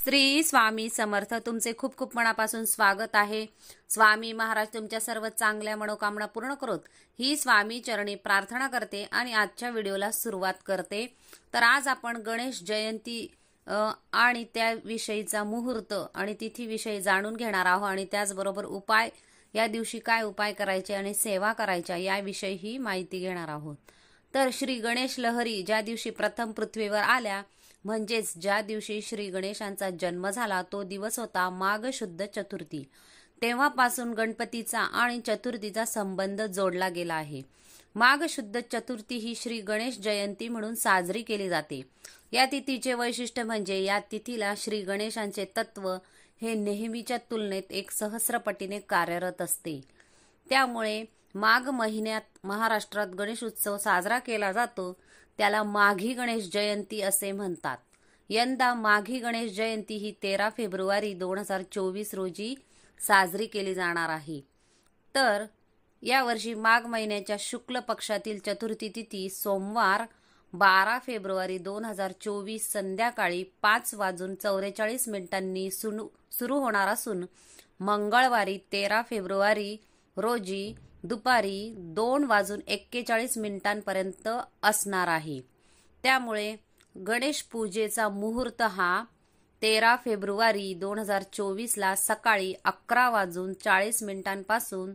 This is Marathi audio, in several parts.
श्री स्वामी समर्थ तुमचे खूप खूप मनापासून स्वागत आहे। स्वामी महाराज तुमच्या सर्व चांगल्या मनोकामना पूर्ण करोत ही स्वामी चरणी प्रार्थना करते आणि आजच्या व्हिडिओला सुरुवात करते। तर आज आपण गणेश जयंती आणि त्याविषयीचा मुहूर्त आणि तिथी विषयी जाणून घेणार आहोत आणि त्याचबरोबर उपाय या दिवशी काय उपाय करायचे आणि सेवा करायच्या याविषयी ही माहिती घेणार आहोत। तर श्री गणेश लहरी ज्या दिवशी प्रथम पृथ्वीवर आल्या म्हणजेच ज्या दिवशी श्री गणेशांचा जन्म झाला तो दिवस होता माघ शुद्ध चतुर्थी। तेव्हापासून गणपतीचा आणि चतुर्थीचा संबंध जोडला गेला आहे। माघ शुद्ध चतुर्थी ही श्री गणेश जयंती म्हणून साजरी केली जाते। या तिथीचे वैशिष्ट्य म्हणजे या तिथीला श्री गणेशांचे तत्व हे नेहमीच्या तुलनेत एक सहस्रपटीने कार्यरत असते। त्यामुळे माघ महिन्यात महाराष्ट्रात गणेश उत्सव साजरा केला जातो, त्याला माघी गणेश जयंती असे म्हणतात। यंदा माघी गणेश जयंती ही 13 फेब्रुवारी 2024 रोजी साजरी केली जाणार आहे। तर यावर्षी माघ महिन्याच्या शुक्ल पक्षातील चतुर्थी तिथी सोमवार 12 फेब्रुवारी 2024 संध्याकाळी 5:44 सुरू होणार असून मंगळवारी 13 फेब्रुवारी रोजी दुपारी 2:41 पर्यंत असणार आहे। त्यामुळे गणेश पूजेचा मुहूर्त हा 13 फेब्रुवारी 2024 ला सकाळी 11:40 पासून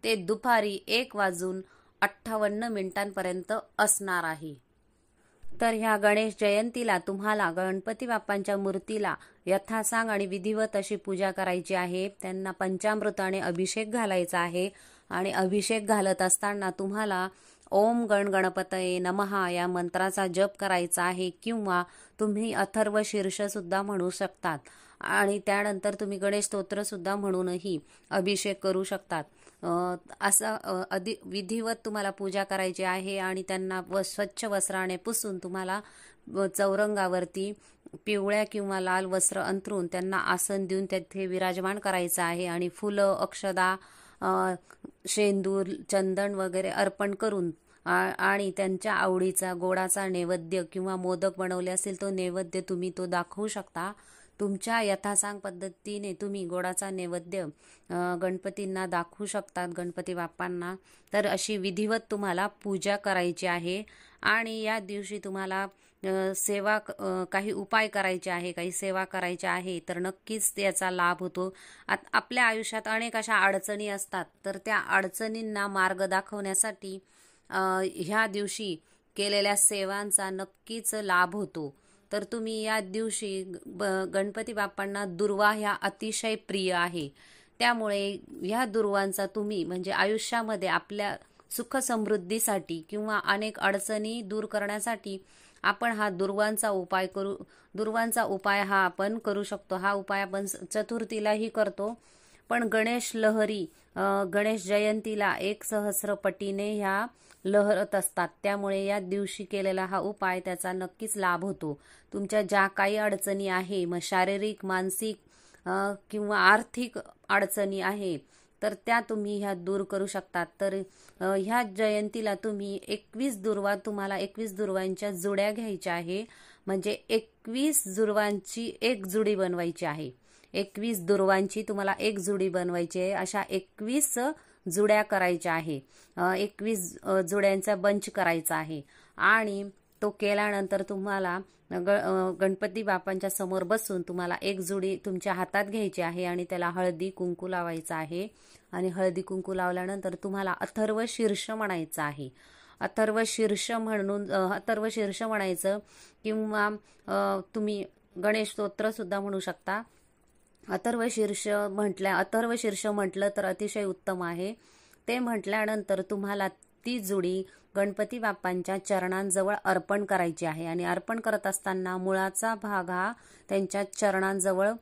ते दुपारी 1:58 पर्यंत असणार आहे। तर ह्या गणेश जयंतीला तुम्हाला गणपती बाप्पांच्या मूर्तीला यथासांग आणि विधिवत अशी पूजा करायची आहे। त्यांना पंचामृताने अभिषेक घालायचा आहे आणि अभिषेक घालत असताना तुम्हाला ओम गण गणपतये नमः या मंत्राचा जप करायचा आहे किंवा तुम्ही अथर्व शीर्ष सुद्धा म्हणू शकतात आणि त्यानंतर तुम्ही गणेश स्तोत्र सुद्धा म्हणूनही अभिषेक करू शकतात। असं विधिवत तुम्हाला पूजा करायची आहे आणि त्यांना स्वच्छ वस्त्राने पुसून तुम्हाला चौरंगावरती पिवळ्या किंवा लाल वस्त्र अंथरून त्यांना आसन देऊन तेथे विराजमान करायचं आहे आणि फुलं अक्षदा शेंदूर चंदन वगैरे अर्पण करून आणि त्यांच्या आवडीचा गोडाचा नैवेद्य किंवा मोदक बनवले असेल तो नैवेद्य तुम्ही तो दाखवू शकता। तुमच्या यथासांग पद्धतीने तुम्ही गोडाचा नैवेद्य गणपतींना दाखवू शकतात, गणपती बाप्पांना। तर अशी विधिवत तुम्हाला पूजा करायची आहे आणि या दिवशी तुम्हाला सेवा काही उपाय करायचे आहे, काही सेवा करायची आहे तर नक्कीच याचा लाभ होतो। आपल्या आयुष्यात अनेक अशा अडचणी असतात, तर त्या अडचणींना मार्ग दाखवण्यासाठी ह्या दिवशी केलेल्या सेवांचा नक्कीच लाभ होतो। तर तुम्ही या दिवशी गणपती बाप्पांना दुर्वा ह्या अतिशय प्रिय आहे, त्यामुळे ह्या दुर्वांचा तुम्ही म्हणजे आयुष्यामध्ये आपल्या सुख समृद्धीसाठी किंवा अनेक अडचणी दूर करण्यासाठी आपण हा दुर्वांचा उपाय हा आपण करू शकतो। हा उपाय आपण चतुर्थीलाही करतो, पण गणेश लहरी गणेश जयंतीला 1,000,000 ह्या लहरत असतात। त्यामुळे या दिवशी केलेला हा उपाय त्याचा नक्कीच लाभ होतो। तुमच्या ज्या काही अडचणी आहे, मग शारीरिक मानसिक किंवा आर्थिक अडचणी आहे तर त्या तुम्ही ह्या दूर करू शकतात। तर ह्या जयंतीला तुम्ही 21 दुर्वांच्या जुड्या घ्यायच्या आहे, म्हणजे 21 दुर्वांची एक जुडी बनवायची आहे। 21 दुर्वांची तुम्हाला एक जुडी बनवायची आहे, अशा 21 जुड्या करायच्या आहे। 21 जुड्यांचा बंच करायचा आहे आणि तो केल्यानंतर तुम्हाला गणपती बाप्पांच्या समोर बसून तुम्हाला एक जुडी तुमच्या हातात घ्यायची आहे आणि त्याला हळदी कुंकू लावायचा आहे आणि हळदी कुंकू लावल्यानंतर तुम्हाला अथर्व शीर्ष म्हणायचं आहे। अथर्व शीर्ष म्हणायचं किंवा तुम्ही गणेश स्तोत्र सुद्धा म्हणू शकता। अथर्व शीर्ष म्हटलं तर अतिशय उत्तम आहे। ते म्हटल्यानंतर तुम्हाला ती जुडी गणपती बाप्पांच्या चरणांजवळ अर्पण करायची आहे आणि अर्पण करत असताना मुळाचा भाग हा त्यांच्या चरणांजवळ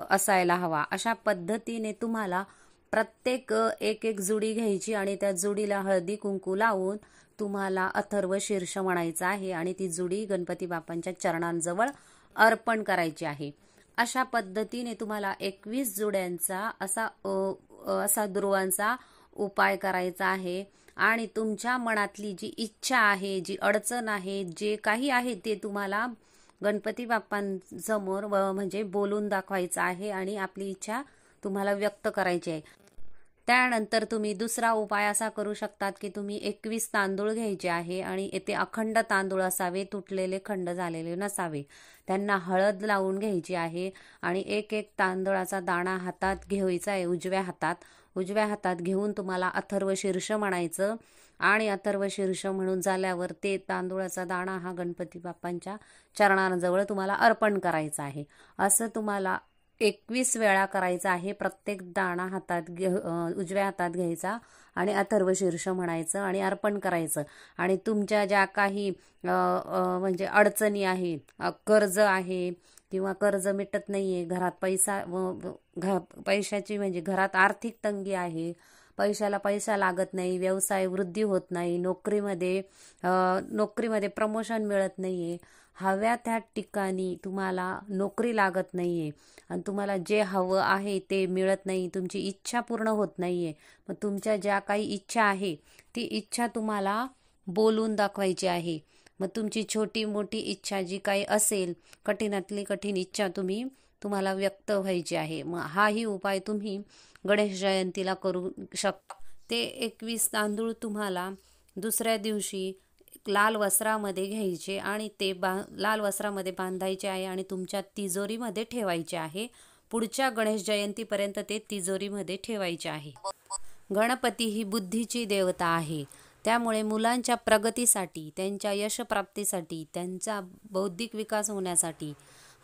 असायला हवा। अशा पद्धतीने तुम्हाला प्रत्येक एक जुडी घ्यायची आणि त्या जुडीला हळदी कुंकू लावून तुम्हाला अथर्व शीर्ष म्हणायचं आहे आणि ती जुडी गणपती बाप्पांच्या चरणांजवळ अर्पण करायची आहे। अशा पद्धतीने तुम्हाला 21 जुड्यांचा असा दुर्वांचा उपाय करायचा आहे आणि तुमच्या मनातली जी इच्छा आहे, जी अडचण आहे, जे काही आहे ते तुम्हाला गणपती बाप्पांसमोर म्हणजे बोलून दाखवायचं आहे आणि आपली इच्छा तुम्हाला व्यक्त करायची आहे. त्यानंतर तुम्ही दुसरा उपाय असा करू शकतात की तुम्ही 21 तांदूळ घ्यायचे आहे आणि ते अखंड तांदूळ असावे, तुटलेले खंड झालेले नसावे. त्यांना हळद लावून घ्यायची आहे आणि एक एक तांदळाचा दाणा हातात घ्यायचा आहे, उजव्या हातात घेऊन तुम्हाला अथर्व शीर्ष म्हणायचं आणि अथर्व शीर्ष म्हणून झाल्यावर ते तांदूळाचा दाणा हा गणपती बाप्पांच्या चरणांजवळ तुम्हाला अर्पण करायचा आहे. असं तुम्हाला 21 वेळा करायचा आहे. प्रत्येक दाणा उजव्या हातात घ्यायचा आणि अथर्व शीर्ष म्हणायचं आणि अर्पण करायचं. आणि तुमच्या ज्या काही म्हणजे अडचणी आहे, कर्ज आहे किंवा कर्ज मिटत नाहीये, घरात पैशाची म्हणजे घरात आर्थिक तंगी आहे, पैशाला पैसा लागत नाही, व्यवसाय वृद्धी होत नाही, नोकरीमध्ये प्रमोशन मिळत नाहीये, हव्या त्या ठिकाणी तुम्हाला नोकरी लागत नाहीये आणि तुम्हाला जे हवं आहे ते मिळत नाही, तुमची इच्छा पूर्ण होत नाहीये. मग तुमच्या ज्या काही इच्छा आहे ती इच्छा तुम्हाला बोलून दाखवायची आहे. मग तुमची छोटी मोठी इच्छा जी काही असेल, कठीणातली कठीण इच्छा तुम्हाला व्यक्त व्हायची आहे. मग हाही उपाय तुम्ही गणेश जयंतीला करू शकता. ते 21 तांदूळ तुम्हाला दुसऱ्या दिवशी लाल वस्त्रामध्ये घ्यायचे आणि ते लाल वस्त्रामध्ये बांधायचे आहे आणि तुमच्या तिजोरीमध्ये ठेवायचे आहे. पुढच्या गणेश जयंतीपर्यंत ते तिजोरीमध्ये ठेवायचे आहे. गणपती ही बुद्धीची देवता आहे. त्यामुळे मुलांच्या प्रगतीसाठी, त्यांच्या यशप्राप्तीसाठी, त्यांचा बौद्धिक विकास होण्यासाठी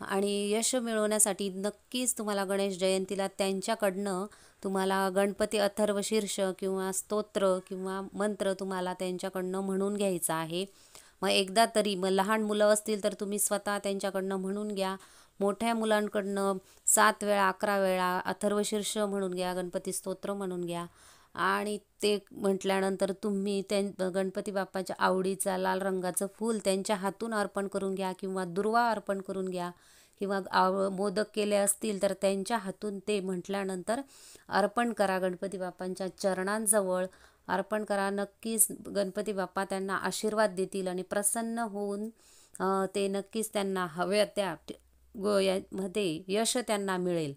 आणि यश मिळवण्यासाठी नक्कीच तुम्हाला गणेश जयंतीला त्यांच्याकडनं तुम्हाला गणपती अथर्व शीर्ष किंवा स्तोत्र किंवा मंत्र तुम्हाला त्यांच्याकडनं म्हणून घ्यायचा आहे. मग एकदा तरी, मग लहान मुलं असतील तर तुम्ही स्वतः त्यांच्याकडनं म्हणून घ्या. मोठ्या मुलांकडनं 7 वेळा 11 वेळा अथर्व शीर्ष म्हणून घ्या, गणपती स्तोत्र म्हणून घ्या. आणि ते म्हटल्यानंतर तुम्ही गणपती बाप्पाच्या आवडीचा लाल रंगाचं फूल त्यांच्या हातून अर्पण करून घ्या किंवा दुर्वा अर्पण करून घ्या किंवा मोदक केले असतील तर त्यांच्या हातून ते म्हटल्यानंतर अर्पण करा. गणपती बाप्पांच्या चरणांजवळ अर्पण करा. नक्कीच गणपती बाप्पा त्यांना आशीर्वाद देतील आणि प्रसन्न होऊन ते नक्कीच त्यांना हव्या त्या मध्ये यश त्यांना मिळेल.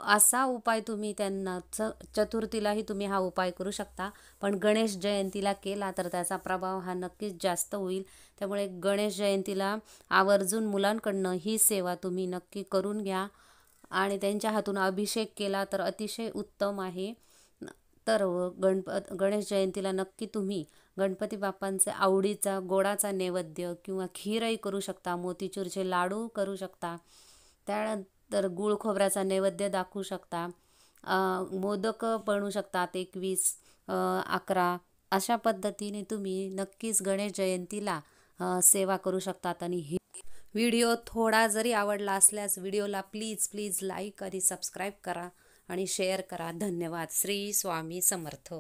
असा उपाय तुम्ही त्यांना चतुर्थीलाही तुम्ही हा उपाय करू शकता, पण गणेश जयंतीला केला तर त्याचा प्रभाव हा नक्कीच जास्त होईल. त्यामुळे गणेश जयंतीला आवर्जून मुलांकडनं ही सेवा तुम्ही नक्की करून घ्या आणि त्यांच्या हातून अभिषेक केला तर अतिशय उत्तम आहे. तर गणेश जयंतीला नक्की तुम्ही गणपती बाप्पांचे आवडीचा गोडाचा नैवेद्य किंवा खीरही करू शकता, मोतीचूरचे लाडू करू शकता, त्यानंतर गुळ खोबऱ्याचा नैवेद्य दाखवू शकता, मोदक बनवू शकतात 21, 11 अशा पद्धतीने तुम्ही नक्कीच गणेश जयंतीला सेवा करू शकतात. आणि ही व्हिडिओ थोडा जरी आवडला असल्यास व्हिडिओला प्लीज लाईक आणि सबस्क्राईब करा आणि शेअर करा. धन्यवाद. श्री स्वामी समर्थ.